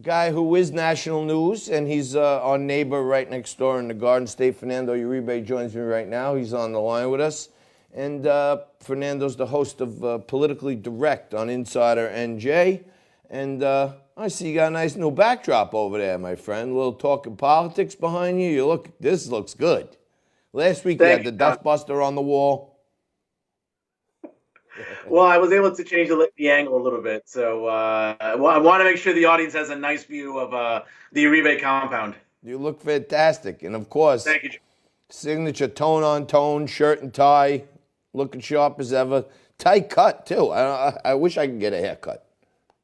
guy who is national news, and he's our neighbor right next door in the Garden State. Fernando Uribe joins me right now. He's on the line with us. And Fernando's the host of Politically Direct on Insider NJ. And I see you got a nice new backdrop over there, my friend. A little talking politics behind you. This looks good. Last week you had Thank the you, John. dustbuster on the wall. Well, I was able to change the angle a little bit, so I want to make sure the audience has a nice view of the Uribe compound. You look fantastic. And of course, Thank you, John. signature tone on tone, shirt and tie, looking sharp as ever. Tight cut, too. I wish I could get a haircut.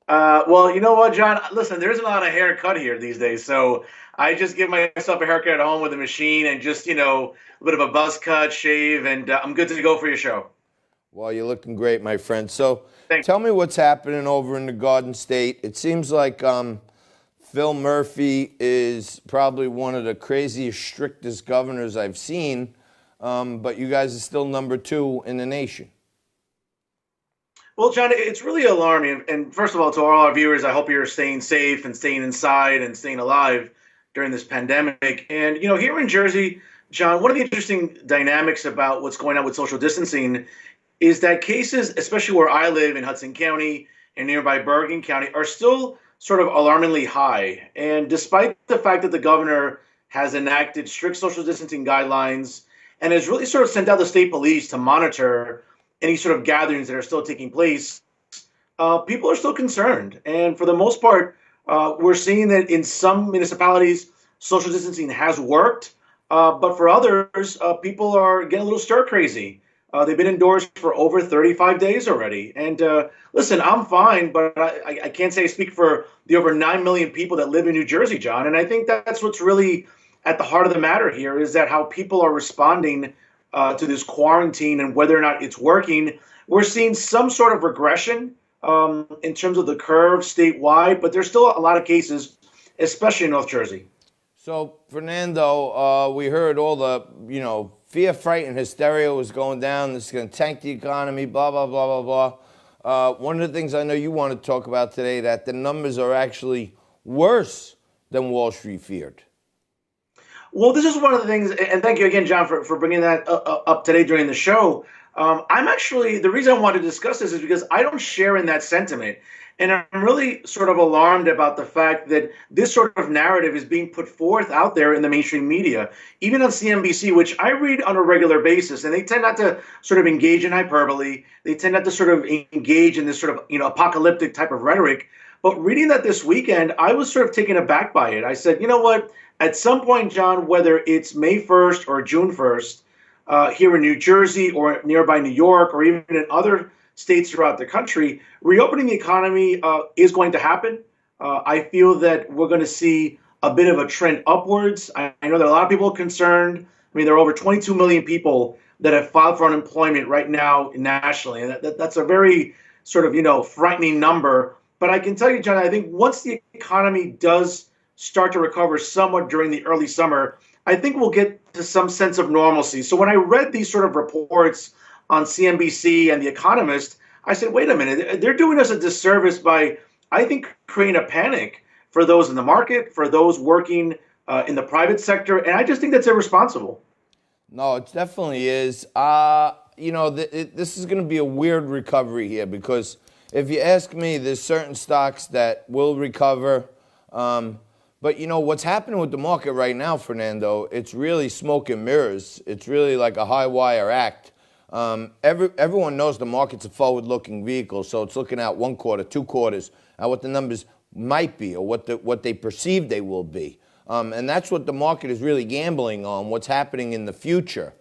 Well, you know what, John? Listen, there isn't a lot of hair cut here these days, so I just give myself a haircut at home with a machine and just, a bit of a buzz cut, shave, and I'm good to go for your show. Well, you're looking great, my friend. So Thank tell me what's happening over in the Garden State. It seems like Phil Murphy is probably one of the craziest, strictest governors I've seen, but you guys are still number 2 in the nation. Well, John, it's really alarming. And first of all, to all our viewers, I hope you're staying safe and staying inside and staying alive during this pandemic. And, here in Jersey, John, one of the interesting dynamics about what's going on with social distancing is that cases, especially where I live in Hudson County and nearby Bergen County, are still sort of alarmingly high. And despite the fact that the governor has enacted strict social distancing guidelines and has really sort of sent out the state police to monitor any sort of gatherings that are still taking place, people are still concerned. And for the most part, we're seeing that in some municipalities, social distancing has worked. But for others, people are getting a little stir crazy. They've been indoors for over 35 days already. And listen, I'm fine, but I can't say I speak for the over 9 million people that live in New Jersey, John. And I think that's what's really at the heart of the matter here is that how people are responding to this quarantine and whether or not it's working. We're seeing some sort of regression in terms of the curve statewide, but there's still a lot of cases, especially in North Jersey. So, Fernando, we heard all the, fear, fright, and hysteria was going down. This is going to tank the economy, blah, blah, blah, blah, blah. One of the things I know you want to talk about today, that the numbers are actually worse than Wall Street feared. Well, this is one of the things, and thank you again, John, for bringing that up today during the show. The reason I wanted to discuss this is because I don't share in that sentiment. And I'm really sort of alarmed about the fact that this sort of narrative is being put forth out there in the mainstream media, even on CNBC, which I read on a regular basis. And they tend not to sort of engage in hyperbole. They tend not to sort of engage in this sort of, apocalyptic type of rhetoric. But reading that this weekend, I was sort of taken aback by it. I said, you know what? At some point, John, whether it's May 1st or June 1st, here in New Jersey or nearby New York or even in other states throughout the country, reopening the economy is going to happen. I feel that we're going to see a bit of a trend upwards. I know that a lot of people are concerned. I mean, there are over 22 million people that have filed for unemployment right now nationally. And that's a very sort of, frightening number. But I can tell you, John, I think once the economy does start to recover somewhat during the early summer, I think we'll get to some sense of normalcy. So when I read these sort of reports on CNBC and The Economist, I said, wait a minute, they're doing us a disservice by, I think, creating a panic for those in the market, for those working in the private sector. And I just think that's irresponsible. No, it definitely is. This is going to be a weird recovery here because if you ask me, there's certain stocks that will recover. But what's happening with the market right now, Fernando, it's really smoke and mirrors. It's really like a high wire act. Everyone knows the market's a forward-looking vehicle, so it's looking at 1 quarter, 2 quarters, at what the numbers might be or what they perceive they will be. And that's what the market is really gambling on, what's happening in the future.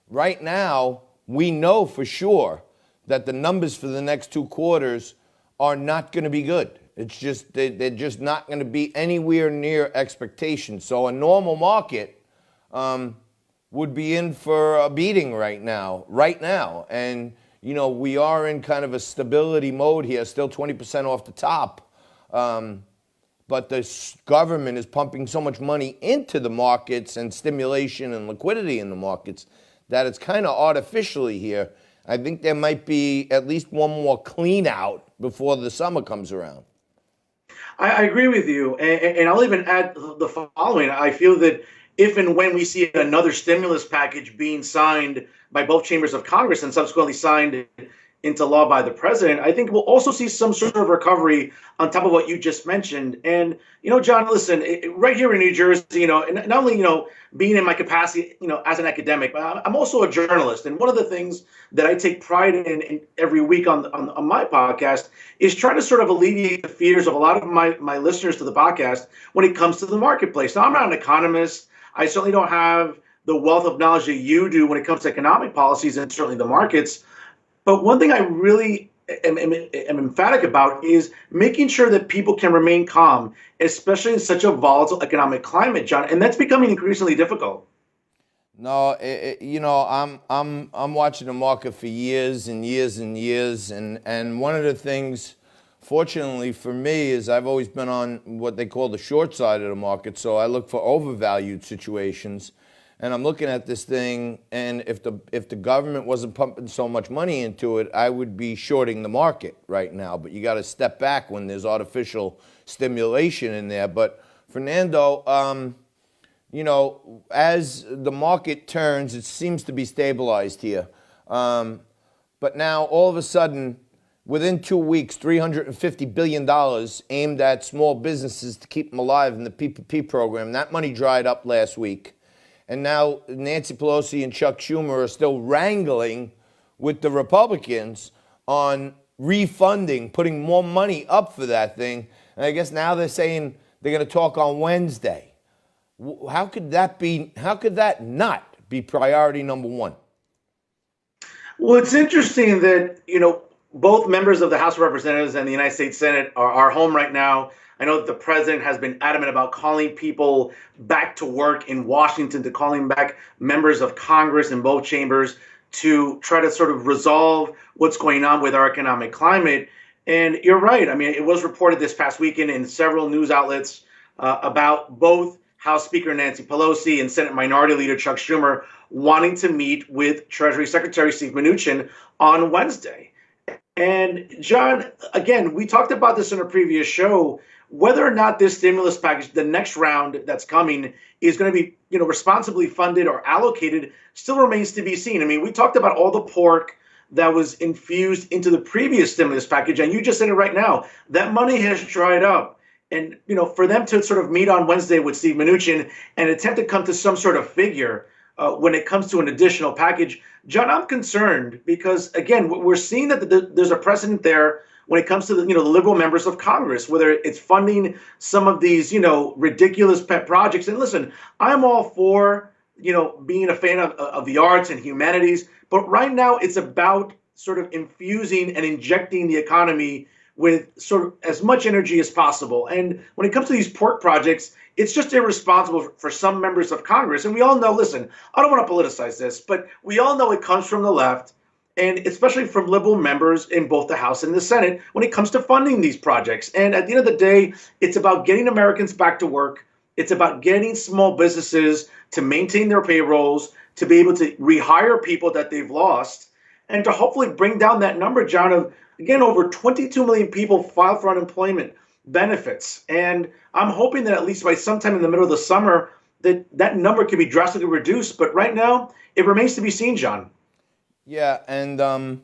Right now, we know for sure that the numbers for the next 2 quarters are not going to be good. It's just they're just not going to be anywhere near expectations. So a normal market would be in for a beating right now. And, we are in kind of a stability mode here, still 20% off the top. But the government is pumping so much money into the markets and stimulation and liquidity in the markets that it's kind of artificially here. I think there might be at least one more clean out before the summer comes around. I agree with you, and I'll even add the following. I feel that if and when we see another stimulus package being signed by both chambers of Congress and subsequently signed into law by the president, I think we'll also see some sort of recovery on top of what you just mentioned. And John, listen, right here in New Jersey, and not only being in my capacity, as an academic, but I'm also a journalist. And one of the things that I take pride in every week on my podcast is trying to sort of alleviate the fears of a lot of my listeners to the podcast when it comes to the marketplace. Now, I'm not an economist. I certainly don't have the wealth of knowledge that you do when it comes to economic policies and certainly the markets. But one thing I really am emphatic about is making sure that people can remain calm, especially in such a volatile economic climate, John. And that's becoming increasingly difficult. No, I'm watching the market for years and years and years, and one of the things, fortunately for me, is I've always been on what they call the short side of the market. So I look for overvalued situations, and I'm looking at this thing, and if the government wasn't pumping so much money into it, I would be shorting the market right now. But you got to step back when there's artificial stimulation in there. But Fernando, as the market turns, it seems to be stabilized here. But now, all of a sudden, within 2 weeks, $350 billion aimed at small businesses to keep them alive in the PPP program. That money dried up last week. And now Nancy Pelosi and Chuck Schumer are still wrangling with the Republicans on refunding, putting more money up for that thing. And I guess now they're saying they're going to talk on Wednesday. How could that be? How could that not be priority number one? Well, it's interesting that, both members of the House of Representatives and the United States Senate are home right now. I know that the president has been adamant about calling people back to work in Washington, to calling back members of Congress in both chambers to try to sort of resolve what's going on with our economic climate. And you're right. I mean, it was reported this past weekend in several news outlets about both House Speaker Nancy Pelosi and Senate Minority Leader Chuck Schumer wanting to meet with Treasury Secretary Steve Mnuchin on Wednesday. And John, again, we talked about this in a previous show. Whether or not this stimulus package, the next round that's coming, is going to be, responsibly funded or allocated, still remains to be seen. I mean, we talked about all the pork that was infused into the previous stimulus package, and you just said it right now. That money has dried up. And, for them to sort of meet on Wednesday with Steve Mnuchin and attempt to come to some sort of figure when it comes to an additional package, John, I'm concerned because, again, we're seeing that there's a precedent there when it comes to the liberal members of Congress, whether it's funding some of these, ridiculous pet projects. And listen, I'm all for, being a fan of the arts and humanities. But right now it's about sort of infusing and injecting the economy with sort of as much energy as possible. And when it comes to these pork projects, it's just irresponsible for some members of Congress. And we all know, listen, I don't want to politicize this, but we all know it comes from the left, and especially from liberal members in both the House and the Senate when it comes to funding these projects. And at the end of the day, it's about getting Americans back to work. It's about getting small businesses to maintain their payrolls, to be able to rehire people that they've lost, and to hopefully bring down that number, John, of, again, over 22 million people filed for unemployment benefits. And I'm hoping that at least by sometime in the middle of the summer, that number can be drastically reduced. But right now, it remains to be seen, John. Yeah, and I'm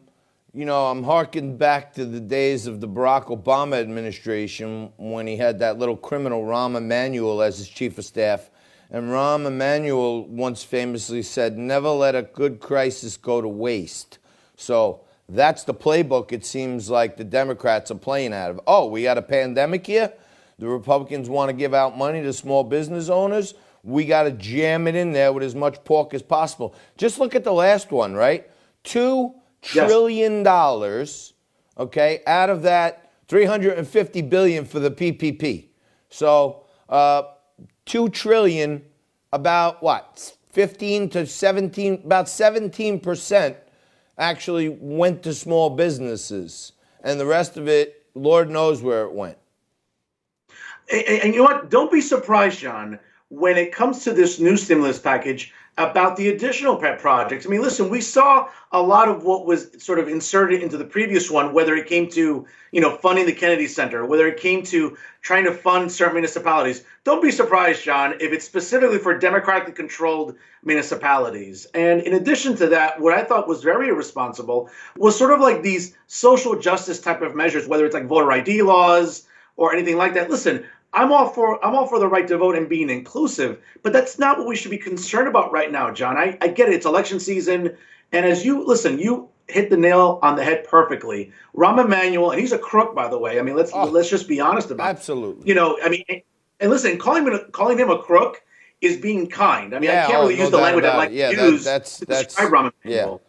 harking back to the days of the Barack Obama administration when he had that little criminal Rahm Emanuel as his chief of staff. And Rahm Emanuel once famously said, "Never let a good crisis go to waste." So that's the playbook it seems like the Democrats are playing out of. Oh, we got a pandemic here? The Republicans want to give out money to small business owners? We got to jam it in there with as much pork as possible. Just look at the last one, right? $2 trillion, okay, out of that $350 billion for the PPP. So $2 trillion, about what, 15 to 17, about 17% actually went to small businesses. And the rest of it, Lord knows where it went. And you know what? Don't be surprised, John, when it comes to this new stimulus package about the additional pet projects. I mean, listen, we saw a lot of what was sort of inserted into the previous one, whether it came to, funding the Kennedy Center, whether it came to trying to fund certain municipalities. Don't be surprised, John, if it's specifically for democratically controlled municipalities. And in addition to that, what I thought was very irresponsible was sort of like these social justice type of measures, whether it's like voter ID laws or anything like that. Listen, I'm all for the right to vote and being inclusive, but that's not what we should be concerned about right now, John. I get it, it's election season, and as you hit the nail on the head perfectly. Rahm Emanuel, and he's a crook, by the way. I mean, let's just be honest about it. Absolutely. I mean, and listen, calling him a crook is being kind. I mean, I can't really no use the doubt language I about like it. Yeah, to use that's to describe Rahm Emanuel.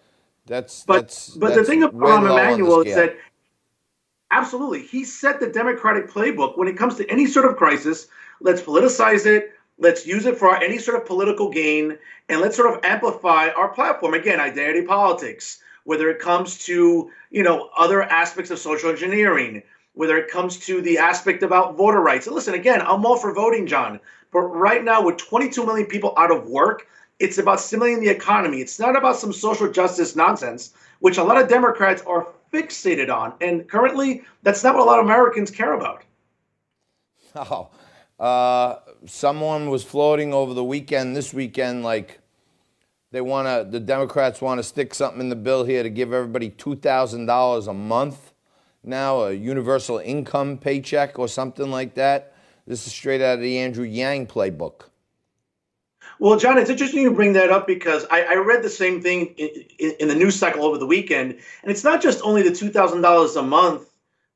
that's But that's but the that's thing about way Rahm low on the Emanuel is scale. that absolutely, he set the Democratic playbook when it comes to any sort of crisis. Let's politicize it. Let's use it for any sort of political gain, and let's sort of amplify our platform. Again, identity politics, whether it comes to other aspects of social engineering, whether it comes to the aspect about voter rights. And listen, again, I'm all for voting, John, but right now with 22 million people out of work, it's about stimulating the economy. It's not about some social justice nonsense, which a lot of Democrats are fixated on. And currently, that's not what a lot of Americans care about. Oh, someone was floating over the weekend, this weekend, like the Democrats want to stick something in the bill here to give everybody $2,000 a month now, a universal income paycheck or something like that. This is straight out of the Andrew Yang playbook. Well, John, it's interesting you bring that up because I read the same thing in the news cycle over the weekend. And it's not just only the $2,000 a month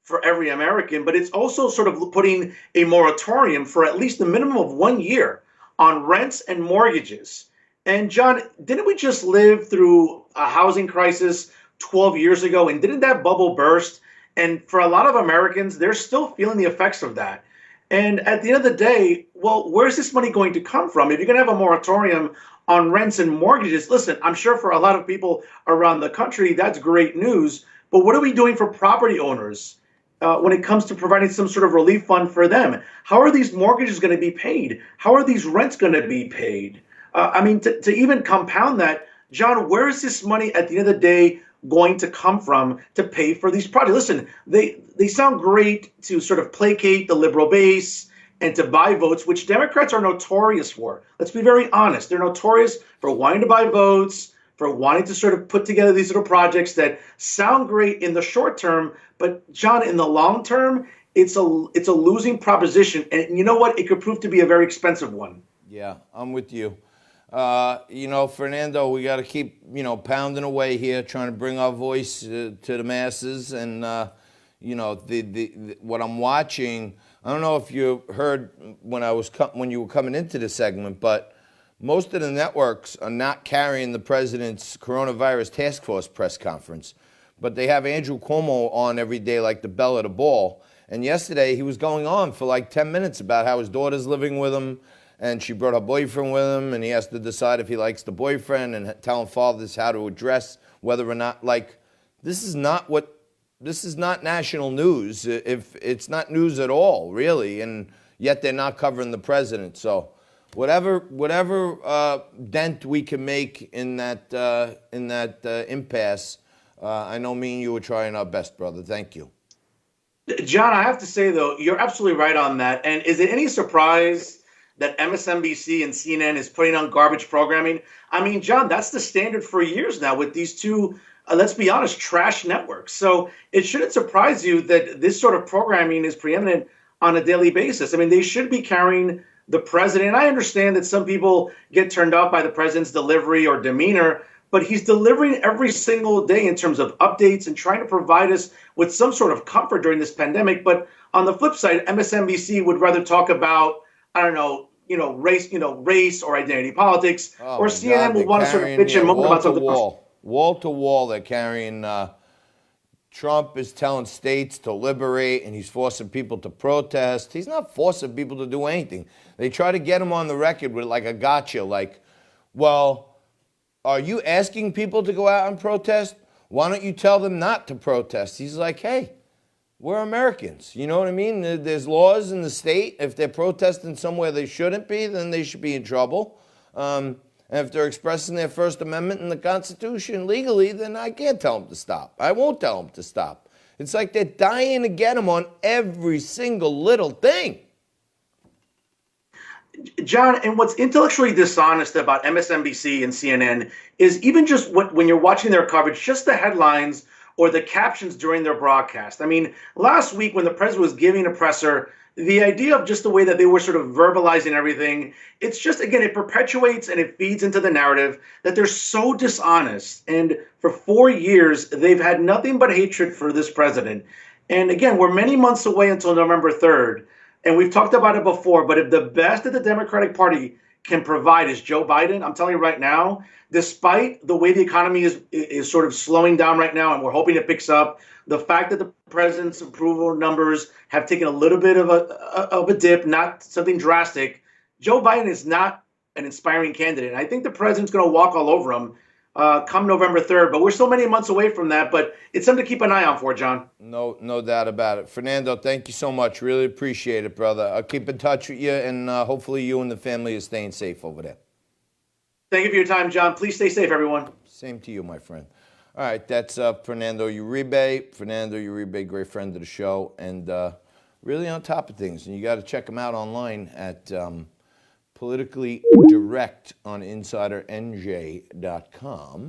for every American, but it's also sort of putting a moratorium for at least a minimum of 1 year on rents and mortgages. And John, didn't we just live through a housing crisis 12 years ago? And didn't that bubble burst? And for a lot of Americans, they're still feeling the effects of that. And at the end of the day, well, where's this money going to come from? If you're going to have a moratorium on rents and mortgages, listen, I'm sure for a lot of people around the country, that's great news. But what are we doing for property owners when it comes to providing some sort of relief fund for them? How are these mortgages going to be paid? How are these rents going to be paid? I mean, to even compound that, John, where is this money at the end of the day going to come from to pay for these projects? Listen, they sound great to sort of placate the liberal base and to buy votes, which Democrats are notorious for. Let's be very honest. They're notorious for wanting to buy votes, for wanting to sort of put together these little projects that sound great in the short term, but John, in the long term, it's a losing proposition. And you know what? It could prove to be a very expensive one. Yeah, I'm with you. Fernando, we got to keep, pounding away here, trying to bring our voice to the masses. And, what I'm watching, I don't know if you heard when you were coming into the segment, but most of the networks are not carrying the president's coronavirus task force press conference. But they have Andrew Cuomo on every day like the belle of the ball. And yesterday he was going on for like 10 minutes about how his daughter's living with him, and she brought her boyfriend with him, and he has to decide if he likes the boyfriend and telling fathers how to address whether or not, this is not national news. If it's not news at all, really, and yet they're not covering the president. So whatever dent we can make in that impasse, I know me and you are trying our best, brother. Thank you. John, I have to say, though, you're absolutely right on that. And is it any surprise that MSNBC and CNN is putting on garbage programming? I mean, John, that's the standard for years now with these two, let's be honest, trash networks. So it shouldn't surprise you that this sort of programming is preeminent on a daily basis. I mean, they should be carrying the president. And I understand that some people get turned off by the president's delivery or demeanor, but he's delivering every single day in terms of updates and trying to provide us with some sort of comfort during this pandemic. But on the flip side, MSNBC would rather talk about, I don't know, race or identity politics, or CNN will want to sort of bitch and moan about something else. Wall to wall, they're carrying. Trump is telling states to liberate, and he's forcing people to protest. He's not forcing people to do anything. They try to get him on the record with like a gotcha, well, are you asking people to go out and protest? Why don't you tell them not to protest? He's like, hey, We're Americans. You know what I mean? There's laws in the state. If they're protesting somewhere they shouldn't be, then they should be in trouble. And if they're expressing their First Amendment in the Constitution legally, then I can't tell them to stop. I won't tell them to stop. It's like they're dying to get them on every single little thing. John, and what's intellectually dishonest about MSNBC and CNN is even just when you're watching their coverage, just the headlines or the captions during their broadcast. I mean, last week when the president was giving a presser, the idea of just the way that they were sort of verbalizing everything, it's just, again, it perpetuates and it feeds into the narrative that they're so dishonest. And for 4 years, they've had nothing but hatred for this president. And again, we're many months away until November 3rd. And we've talked about it before, but if the best that the Democratic Party can provide is Joe Biden, I'm telling you right now, despite the way the economy is sort of slowing down right now, and we're hoping it picks up, the fact that the president's approval numbers have taken a little bit of a dip, not something drastic, Joe Biden is not an inspiring candidate. And I think the president's going to walk all over him come November 3rd. But we're still many months away from that. But it's something to keep an eye on for, John. No doubt about it. Fernando, thank you so much. Really appreciate it, brother. I'll keep in touch with you, and hopefully you and the family are staying safe over there. Thank you for your time, John. Please stay safe, everyone. Same to you, my friend. All right, that's Fernando Uribe. Fernando Uribe, great friend of the show, and really on top of things. And you got to check him out online at Politically Direct on InsiderNJ.com.